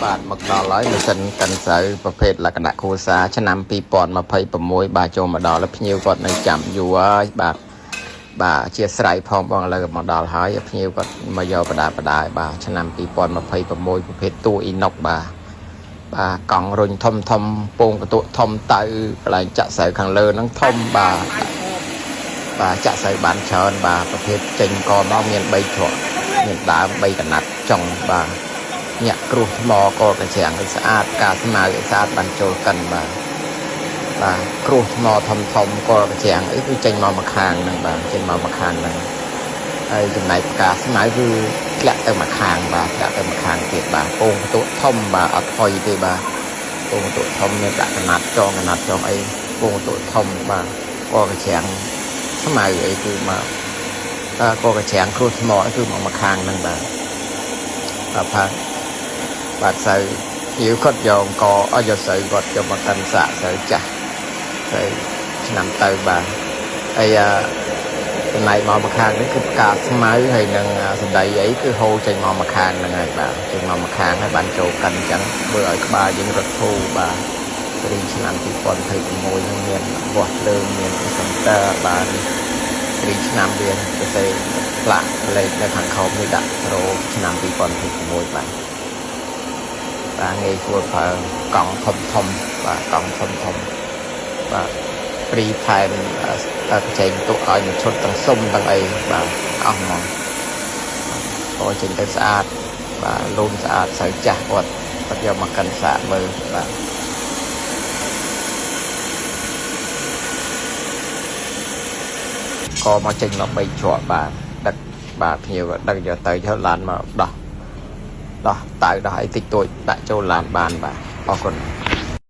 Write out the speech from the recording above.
បាទមកដល់ហើយម៉ាស៊ីនកាន់ស្រូវប្រភេទលក្ខណៈគ្រួសារឆ្នាំ2026បាទចូលមកដល់ហើយភ្ញៀវគាត់នៅចាំយូរហើយបាទអធិស្ឋានផងបងឥឡូវមកដល់ហើយភ្ញៀវគាត់មកយកបដាបាទឆ្នាំ2026ប្រភេទតួអ៊ីណុកបាទកង់រុញធំពងកន្ទក់ធំតៅកន្លែងចាក់ស្រូវខាងលើហ្នឹងធំបាទចាក់ស្រូវបានច្រើនបាទប្រភេទចេញកមកមាន3ជ្រក់មានដើម3កណាត់ចុងបាទញាក់គ្រោះថ្មក៏កញ្ច្រាំងឲ្យស្អាតការស្មៅឲ្យស្អាតបានចូលកិនបាទគ្រោះថ្មធំក៏កញ្ច្រាំងអីគឺចេញមកមួយខាងហ្នឹងបាទចេញមកមួយខាងហ្នឹងហើយចំណែកផ្កាស្មៅគឺធ្លាក់ទៅមួយខាងបាទធ្លាក់ទៅមួយខាងទៀតបាទពងកន្ទក់ធំបាទអត់ថុយទេបាទពងកន្ទក់ធំមានដាក់កណាត់ចងអីពងកន្ទក់ធំបាទក៏កញ្ច្រាំងស្មៅអីគឺមកក៏កញ្ច្រាំងគ្រោះថ្មគឺមកមួយខាងហ្នឹងបាទបាទស្រូវហៀវគាត់យកអង្គយកស្រូវគាត់យកមកកាន់សាក់ស្រូវចាស់ស្រូវឆ្នាំទៅបាទហើយចំណែកមកមួយខាងនេះគឺផ្កាស្មៅហើយនឹងសម្ដីអីគឺហូរចេញមកមួយខាងហ្នឹងហើយបាទចេញមកមួយខាងហើយបានចូលកាន់អញ្ចឹងធ្វើឲ្យក្បាលយើងរត់ធូរបាទរីឆ្នាំ2026នឹងមានវាស់លើមានសន្ទើបាទរីឆ្នាំវាទៅសេផ្លាក់លេខនៅខាងខោនេះដាក់រោឆ្នាំ2026បាទងាយស្រួលប្រើកង់ធំបាទកង់ធំបាទព្រីផែនចេញទុកឲ្យមួយឈុតទាំងសុំទាំងអីបាទអស់ហ្មងក៏ចេញទៅស្អាតបាទលូនស្អាតស្រូវចាស់គាត់យកមកកិនសាកមើលបាទក៏មកចេញមក3ជ្រក់បាទដឹកបាទភ្ញៀវដឹកយកទៅយកឡានមកដោះតៅដោះអីតិចតួចដាក់ចូលឡានបានបាទអរគុណ